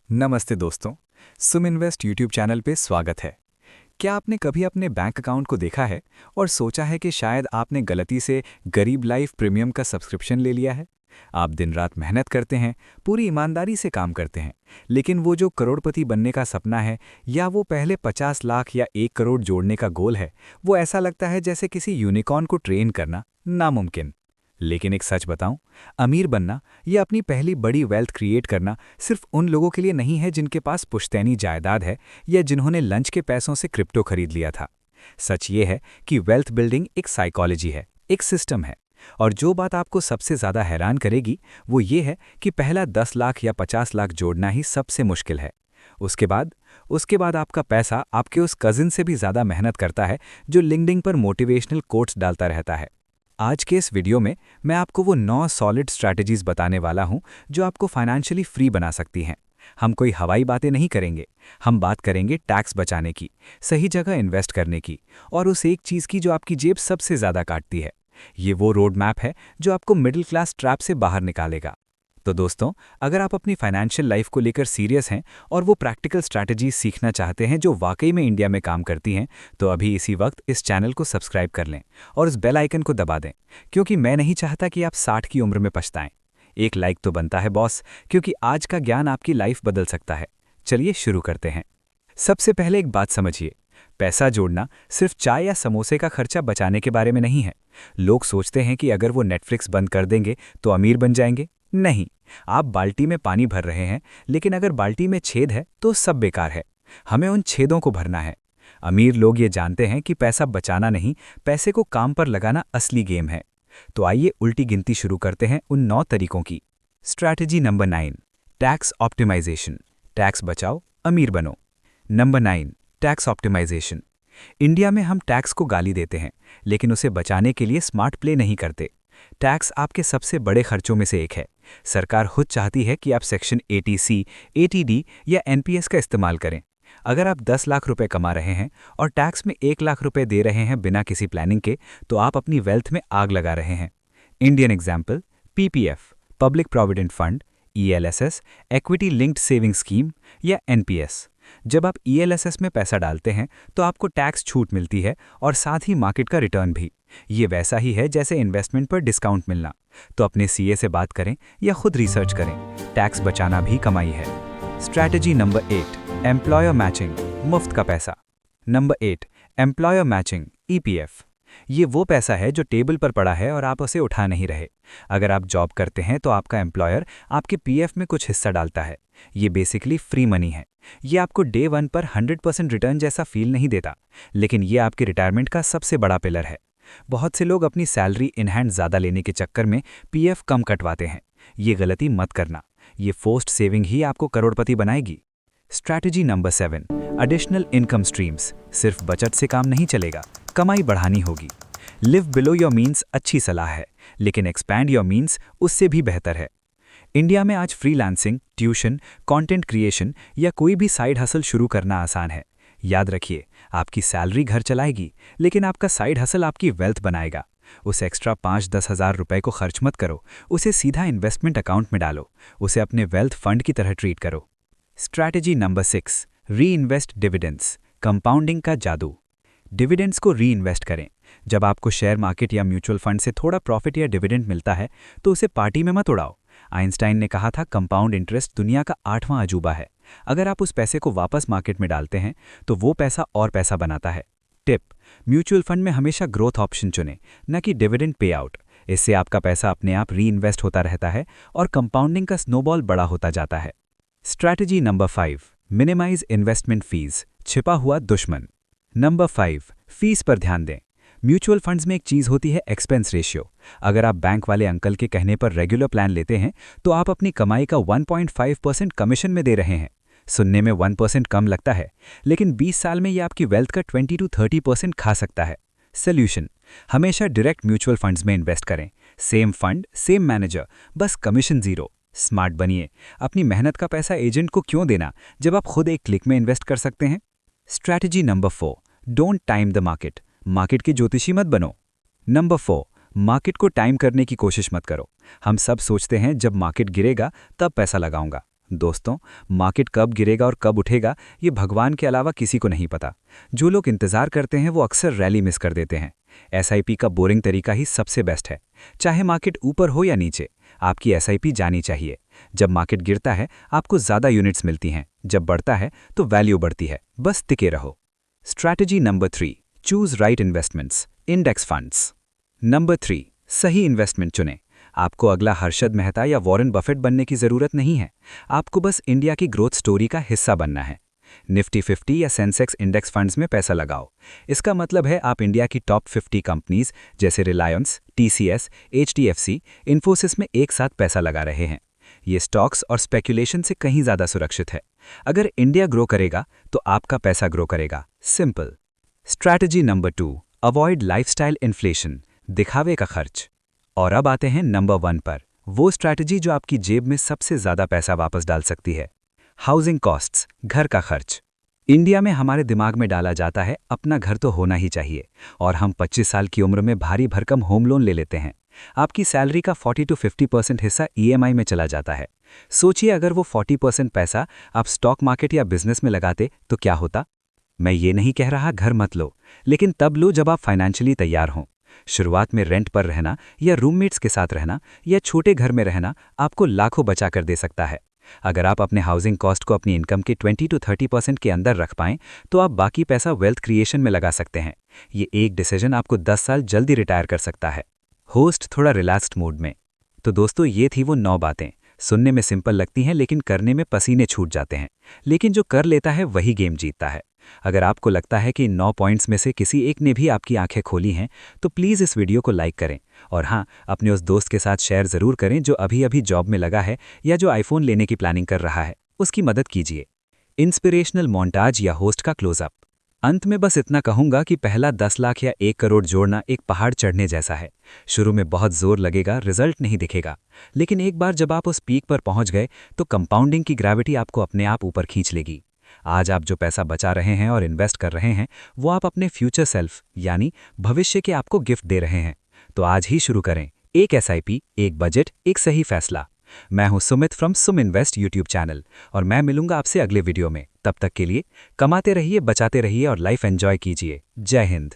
नमस्ते दोस्तों। सुम invest YouTube channel पे स्वागत है। क्या आपने कभी अपने बैंक अकाउंट को देखा है और सोचा है कि शायद आपने गलती से गरीब लाइफ प्रीमियम का सब्सक्रिप्शन ले लिया है? आप दिन रात मेहनत करते हैं, पूरी ईमानदारी से काम करते हैं, लेकिन वो जो करोड़पति बनने का सपना है या वो पहले 50 लाख या 1 करोड़ जोड़ने का गोल है, वो ऐसा लगता है जैसे किसी यूनिकॉर्न को ट्रेन करना नामुमकिन। लेकिन एक सच बताऊं, अमीर बनना या अपनी पहली बड़ी वेल्थ क्रिएट करना सिर्फ उन लोगों के लिए नहीं है जिनके पास पुश्तैनी जायदाद है या जिन्होंने लंच के पैसों से क्रिप्टो खरीद लिया था। सच ये है कि वेल्थ बिल्डिंग एक साइकोलॉजी है, एक सिस्टम है। और जो बात आपको सबसे ज़्यादा हैरान करेगी वो ये है कि पहला 10 लाख या 50 लाख जोड़ना ही सबसे मुश्किल है। उसके बाद आपका पैसा आपके उस कजिन से भी ज़्यादा मेहनत करता है जो लिंक्डइन पर मोटिवेशनल कोट्स डालता रहता है। आज के इस वीडियो में मैं आपको वो 9 सॉलिड स्ट्रैटेजीज बताने वाला हूं जो आपको फाइनेंशियली फ्री बना सकती हैं। हम कोई हवाई बातें नहीं करेंगे, हम बात करेंगे टैक्स बचाने की, सही जगह इन्वेस्ट करने की और उस एक चीज़ की जो आपकी जेब सबसे ज़्यादा काटती है। ये वो रोड मैप है जो आपको मिडिल क्लास ट्रैप से बाहर निकालेगा। तो दोस्तों, अगर आप अपनी फाइनेंशियल लाइफ को लेकर सीरियस हैं और वो प्रैक्टिकल स्ट्रैटेजीज सीखना चाहते हैं जो वाकई में इंडिया में काम करती हैं, तो अभी इसी वक्त इस चैनल को सब्सक्राइब कर लें और उस बेल आइकन को दबा दें, क्योंकि मैं नहीं चाहता कि आप 60 की उम्र में पछताएं। एक लाइक तो बनता है बॉस, क्योंकि आज का ज्ञान आपकी लाइफ बदल सकता है। चलिए शुरू करते हैं। सबसे पहले एक बात समझिए, पैसा जोड़ना सिर्फ चाय या समोसे का खर्चा बचाने के बारे में नहीं है। लोग सोचते हैं कि अगर वो नेटफ्लिक्स बंद कर देंगे तो अमीर बन जाएंगे। नहीं, आप बाल्टी में पानी भर रहे हैं, लेकिन अगर बाल्टी में छेद है तो सब बेकार है। हमें उन छेदों को भरना है। अमीर लोग ये जानते हैं कि पैसा बचाना नहीं, पैसे को काम पर लगाना असली गेम है। तो आइए उल्टी गिनती शुरू करते हैं उन 9 तरीकों की। Strategy number 9, tax optimisation. Tax बचाओ, अमीर बनो। Number 9, tax optimisation. इंडिया में हम टैक्स को गाली देते हैं, लेकिन उसे बचाने के लिए स्मार्ट प्ले नहीं करते। टैक्स आपके सबसे बड़े खर्चों में से एक है। सरकार खुद चाहती है कि आप सेक्शन 80C, 80D या NPS का इस्तेमाल करें। अगर आप 10 लाख रुपए कमा रहे हैं और टैक्स में 1 लाख रुपए दे रहे हैं बिना किसी प्लानिंग के, तो आप अपनी वेल्थ में आग लगा रहे हैं। Indian example, PPF, public provident fund, ELSS, equity linked saving scheme या NPS। जब आप ELSS में पैसा डालते हैं तो आपको टैक्स छूट मिलती है और साथ ही मार्केट का रिटर्न भी। ये वैसा ही है जैसे इन्वेस्टमेंट पर डिस्काउंट मिलना। तो अपने CA से बात करें या खुद रिसर्च करें, टैक्स बचाना भी कमाई है। स्ट्रैटेजी नंबर 8, एम्प्लॉयर मैचिंग, मुफ्त का पैसा। Number 8, employer matching, EPF। ये वो पैसा है जो टेबल पर पड़ा है और आप उसे उठा नहीं रहे। अगर आप जॉब करते हैं तो आपका एम्प्लॉयर आपके PF में कुछ हिस्सा डालता है। ये बेसिकली फ्री मनी है। ये आपको डे 1 पर 100% रिटर्न जैसा फील नहीं देता, लेकिन ये आपके रिटायरमेंट का सबसे बड़ा पिलर है। बहुत से लोग अपनी सैलरी इन हैंड ज़्यादा लेने के चक्कर में PF कम कटवाते हैं। ये गलती मत करना। ये फोर्स्ड सेविंग ही आपको करोड़पति बनाएगी। Strategy number 7, additional income streams. सिर्फ बचत से काम नहीं चलेगा, कमाई बढ़ानी होगी। लिव बिलो योर मीन्स अच्छी सलाह है, लेकिन एक्सपैंड योर मीन्स उससे भी बेहतर है। इंडिया में आज फ्रीलांसिंग, ट्यूशन, कंटेंट क्रिएशन या कोई भी साइड हसल शुरू करना आसान है। याद रखिए, आपकी सैलरी घर चलाएगी, लेकिन आपका साइड हसल आपकी वेल्थ बनाएगा। उस एक्स्ट्रा 5-10 हज़ार रुपए को खर्च मत करो, उसे सीधा इन्वेस्टमेंट अकाउंट में डालो। उसे अपने वेल्थ फंड की तरह ट्रीट करो। स्ट्रैटेजी नंबर 6, री इन्वेस्ट डिविडेंड्स, कंपाउंडिंग का जादू। डिविडेंड्स को री इन्वेस्ट करें। जब आपको शेयर मार्केट या म्यूचुअल फंड से थोड़ा प्रॉफिट या डिविडेंड मिलता है तो उसे पार्टी में मत उड़ाओ। आइंस्टाइन ने कहा था, कंपाउंड इंटरेस्ट दुनिया का 8वां अजूबा है। अगर आप उस पैसे को वापस मार्केट में डालते हैं तो वो पैसा और पैसा बनाता है। टिप, म्यूचुअल फंड में हमेशा ग्रोथ ऑप्शन चुनें, न कि डिविडेंड पे आउट। इससे आपका पैसा अपने आप री इन्वेस्ट होता रहता है और कंपाउंडिंग का स्नोबॉल बड़ा होता जाता है। Strategy number 5, minimise investment fees, छिपा हुआ दुश्मन। नंबर 5, फीस पर ध्यान दें। म्यूचुअल फंड्स में एक चीज़ होती है एक्सपेंस रेशियो। अगर आप बैंक वाले अंकल के कहने पर रेगुलर प्लान लेते हैं तो आप अपनी कमाई का 1.5% कमीशन में दे रहे हैं। सुनने में 1% कम लगता है, लेकिन 20 साल में ये आपकी वेल्थ का 20-30% खा सकता है। सोल्यूशन, हमेशा डायरेक्ट म्यूचुअल फंड्स में इन्वेस्ट करें। सेम फंड, सेम मैनेजर, बस कमीशन ज़ीरो। स्मार्ट बनिए। अपनी मेहनत का पैसा एजेंट को क्यों देना जब आप खुद एक क्लिक में इन्वेस्ट कर सकते हैं। Strategy number 4, don't time the market, market के ज्योतिषी मत बनो। नंबर 4, मार्केट को टाइम करने की कोशिश मत करो। हम सब सोचते हैं जब मार्केट गिरेगा तब पैसा लगाऊंगा। दोस्तों, मार्केट कब गिरेगा और कब उठेगा, ये भगवान के अलावा किसी को नहीं पता। जो लोग इंतजार करते हैं वो अक्सर रैली मिस कर देते हैं। एसआईपी का बोरिंग तरीका ही सबसे बेस्ट है। चाहे मार्केट ऊपर हो या नीचे, आपकी एसआईपी जानी चाहिए। जब मार्केट गिरता है आपको ज़्यादा यूनिट्स मिलती हैं, जब बढ़ता है तो वैल्यू बढ़ती है। बस टिके रहो। Strategy number 3, choose right investments, index funds. Number 3, सही इन्वेस्टमेंट चुनें। आपको अगला हर्षद मेहता या वॉरेन बफेट बनने की ज़रूरत नहीं है। आपको बस इंडिया की ग्रोथ स्टोरी का हिस्सा बनना है। निफ्टी 50 या सेंसेक्स इंडेक्स फंड्स में पैसा लगाओ। इसका मतलब है आप इंडिया की टॉप 50 कंपनीज जैसे रिलायंस, टीसीएस, एचडीएफसी, इन्फोसिस में एक साथ पैसा लगा रहे हैं। ये स्टॉक्स और स्पेकुलेशन से कहीं ज़्यादा सुरक्षित है। अगर इंडिया ग्रो करेगा तो आपका पैसा ग्रो करेगा। Simple. Strategy number 2, avoid lifestyle inflation, दिखावे का खर्च। और अब आते हैं नंबर 1 पर, वो स्ट्रैटेजी जो आपकी जेब में सबसे ज़्यादा पैसा वापस डाल सकती है। हाउसिंग कॉस्ट्स, घर का खर्च। इंडिया में हमारे दिमाग में डाला जाता है अपना घर तो होना ही चाहिए, और हम 25 साल की उम्र में भारी भरकम होम लोन ले लेते हैं। आपकी सैलरी का 40 to 50% हिस्सा ईएमआई में चला जाता है। सोचिए अगर वो 40% पैसा आप स्टॉक मार्केट या बिजनेस में लगाते तो क्या होता। मैं ये नहीं कह रहा घर मत लो, लेकिन तब लो जब आप फाइनेंशियली तैयार हों। शुरुआत में रेंट पर रहना या रूममेट्स के साथ रहना या छोटे घर में रहना आपको लाखों बचा कर दे सकता है। अगर आप अपने हाउसिंग कॉस्ट को अपनी इनकम के 20 to 30% के अंदर रख पाएं तो आप बाकी पैसा वेल्थ क्रिएशन में लगा सकते हैं। ये एक डिसीजन आपको 10 साल जल्दी रिटायर कर सकता है। होस्ट थोड़ा रिलैक्स्ड मूड में। तो दोस्तों, ये थी वो 9 बातें। सुनने में सिंपल लगती हैं लेकिन करने में पसीने छूट जाते हैं। लेकिन जो कर लेता है वही गेम जीतता है। अगर आपको लगता है कि इन 9 पॉइंट्स में से किसी एक ने भी आपकी आंखें खोली हैं तो प्लीज़ इस वीडियो को लाइक करें। और हाँ, अपने उस दोस्त के साथ शेयर ज़रूर करें जो अभी अभी जॉब में लगा है या जो आईफोन लेने की प्लानिंग कर रहा है। उसकी मदद कीजिए। इंस्पिरेशनल मोन्टाज या होस्ट का क्लोजअप। अंत में बस इतना कहूंगा कि पहला 10 लाख या 1 करोड़ जोड़ना एक पहाड़ चढ़ने जैसा है। शुरू में बहुत जोर लगेगा, रिजल्ट नहीं दिखेगा, लेकिन एक बार जब आप उस पीक पर पहुंच गए तो कंपाउंडिंग की ग्रेविटी आपको अपने आप ऊपर खींच लेगी। आज आप जो पैसा बचा रहे हैं और इन्वेस्ट कर रहे हैं वो आप अपने फ्यूचर सेल्फ यानी भविष्य के आपको गिफ्ट दे रहे हैं। तो आज ही शुरू करें। एक एसआईपी, एक बजट, एक सही फैसला। मैं हूं Sumit from sum invest YouTube channel और मैं मिलूंगा आपसे अगले वीडियो में। तब तक के लिए कमाते रहिए, बचाते रहिए और लाइफ एंजॉय कीजिए। जय हिंद।